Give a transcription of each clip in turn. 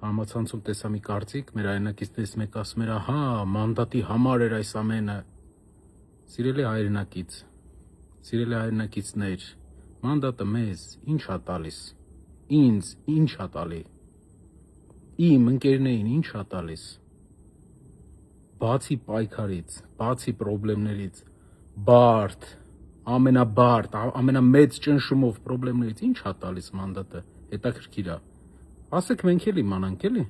Համացանցում տեսա մի կարծիք, մեր հայրենակիցներից մեկ ասում էր, ահա, մանդատի համար էր այս ամենը։ Սիրելի հայրենակիցներ, մանդատը մեզ ինչ ա տալիս, ինձ ինչ ա տալի, իմ ընկերներին ինչ ա տալիս, բացի պայքարից, բացի պրոբլեմներից, ամենամեծ ճնշումով պրոբլեմներից ինչ ա տալիս մանդատը, հետաքրքիր ա, ասեք մենք էլ իմանանք էլի,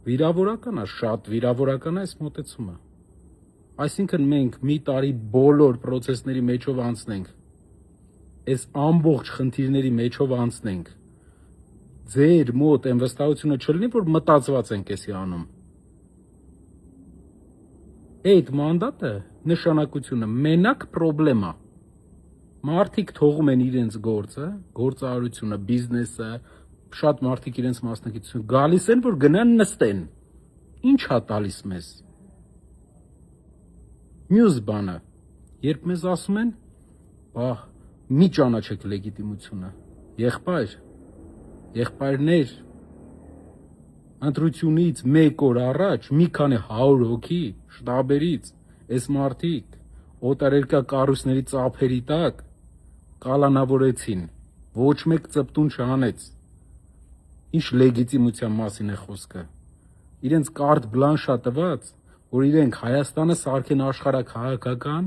վիրավորական ա, շատ վիրավորական ա այս մոտեցումը, այսինքն մենք մի տարի բոլոր պրոցեսների մեջով անցնենք, այս ամբողջ խնդիրների մեջով անցնենք, ձեր մոտ այն վստահությունը չլինի, որ մտածված ենք էսի անում, այդ մանդատը նշանակությունը մենակ պրոբլեմ ա, մարդիկ թողում են իրենց գործը, գործարարությունը, բիզնեսը, շատ մարդիկ իրենց մասնակիցությունը գալիս են, որ գնան նստեն, ինչ ա տալիս մեզ, մյուս բանը, երբ մեզ ասում են, մի ճանաչեք լեգիտիմությունը, եղբայրներ, ընտրությունից մեկ օր առաջ, մի քանի 100 հոգի, շտաբերից, այս մարդիկ, օտարերկրյա կառույցների ծափերի տակ, կալանավորեցին, ոչ մեկ ծպտուն չանեց, ինչ լեգիտիմության մասին է խոսքը, իրենց կարտ բլանշ ա տված, որ իրենք Հայաստանը սարքեն աշխարհաքաղաքական,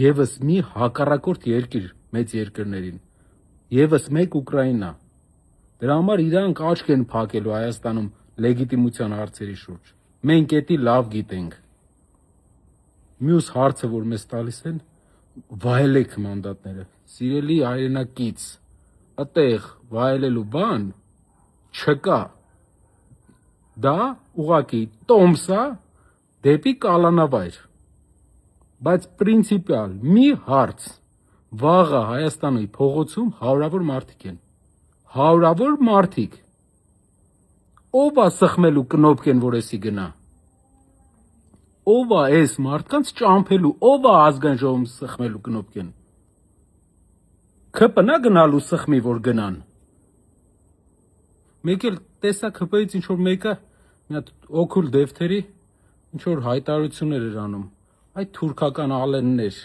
եւս մի հակառակորդ երկիր մեծ երկրներին, եւս մեկ Ուկրաինա, դրա համար իրանք աչք են փակելու Հայաստանում լեգիտիմության հարցերի շուրջ, մենք էդի լավ գիտենք, մյուս հարցը, որ մեզ տալիս են, վայելեք մանդատները, սիրելի հայրենակից, այդտեղ վայելելու բան չկա, դա ուղղակի տոմս ա դեպի կալանավայր, բայց պրինցիպիալ մի հարց, վաղը Հայաստանի փողոցում հարյուրավոր մարդիկ են, հարյուրավոր մարդիկ, ով ա սխմելու կնոպկեն, որ էսի գնա, ով ա այս մարդկանց ճամփելու, ով ա ազգային ժողովում սխմելու կնոպկեն, ՔՊ-նա գնալու սխմի, որ գնան, մեկ էլ տեսա ՔՊ-ից ինչ-որ մեկը, մի հատ օքուլ դեվթերի, ինչ-որ հայտարարություններ էր անում, այդ թուրքական ալեններ,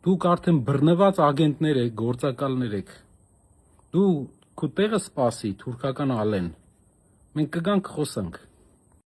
դուք արդեն բռնված ագենտներ եք, գործակալներ եք, դու քո տեղը սպասի, թուրքական ալեն, մենք կգանք խոսանք,